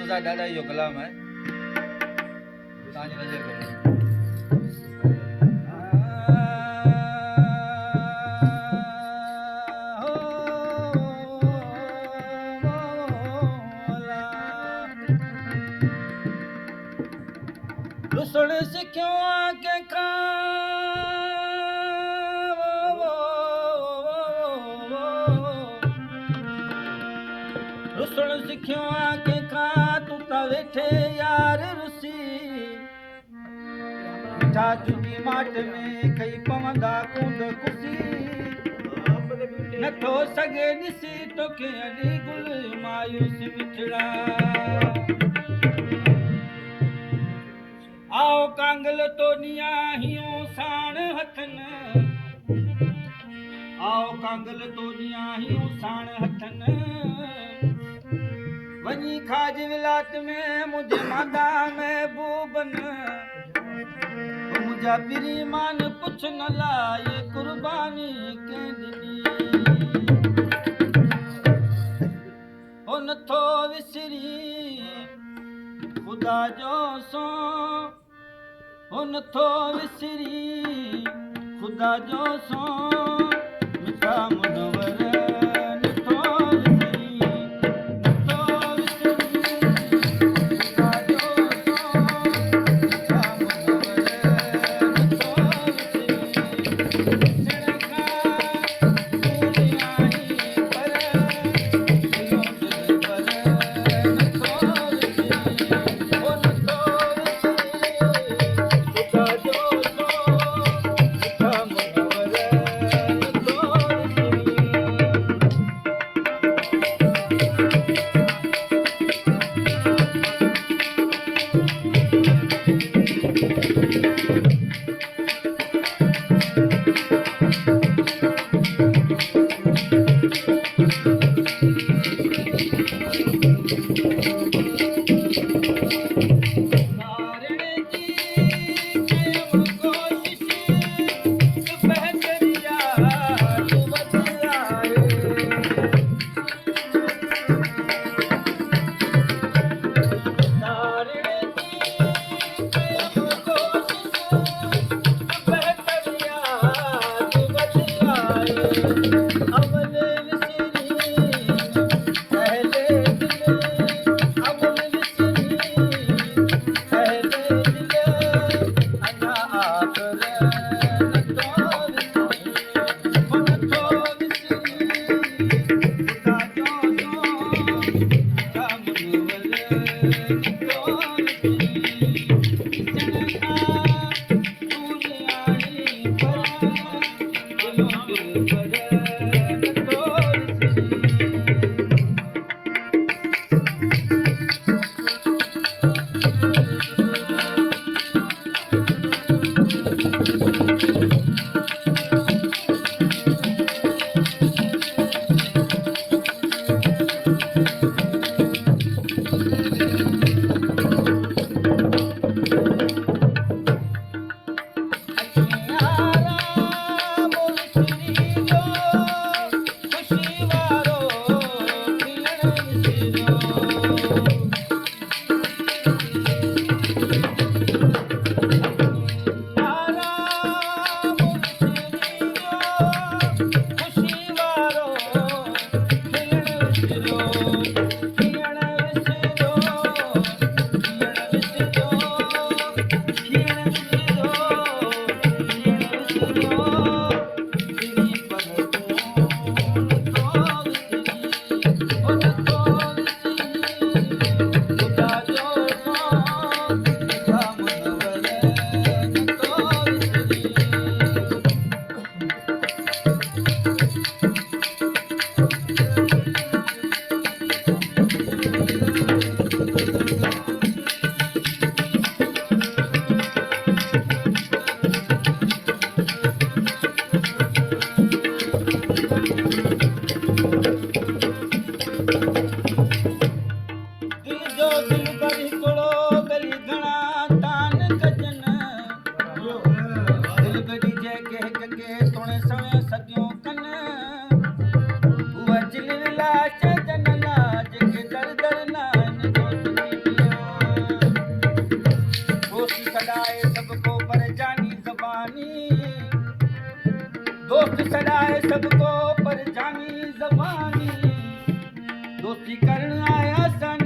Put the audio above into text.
मुर्तज़ा ॾाढा इहो कलाम आहे तव्हांजी नज़र करो रुसण सिखियो कंहिंखां रुसण सिखियो कंहिंखां तूं त वेठे यार रुसी मिठा चुगी माट में कई पवंदा कुंड कुसी नथो सघे ॾिसी तोखे अॾी गुल मायूस मिठड़ा आओ कांगल तो नियाहियूं साण हथन आओ कांगल तो नियाहियूं साण हथन वञी खाज विलात में मुझे मादा महबूबन मुझा पिरी मान कुछ न लाए कुर्बानी के ॾिनी हो नथो विसरी ख़ुदा जो सो हो नथो विसरी ख़ुदा जो सो मिठा मुनवर नथो विसरी नथो विसरी ख़ुदा जो सो मिठा मुनवर नथो विसरी सिड़का दूर आई पर दिलो दिल पर नथो विसरी हो नथो सबको पर जानी जबानी दोस्ती करना है आसान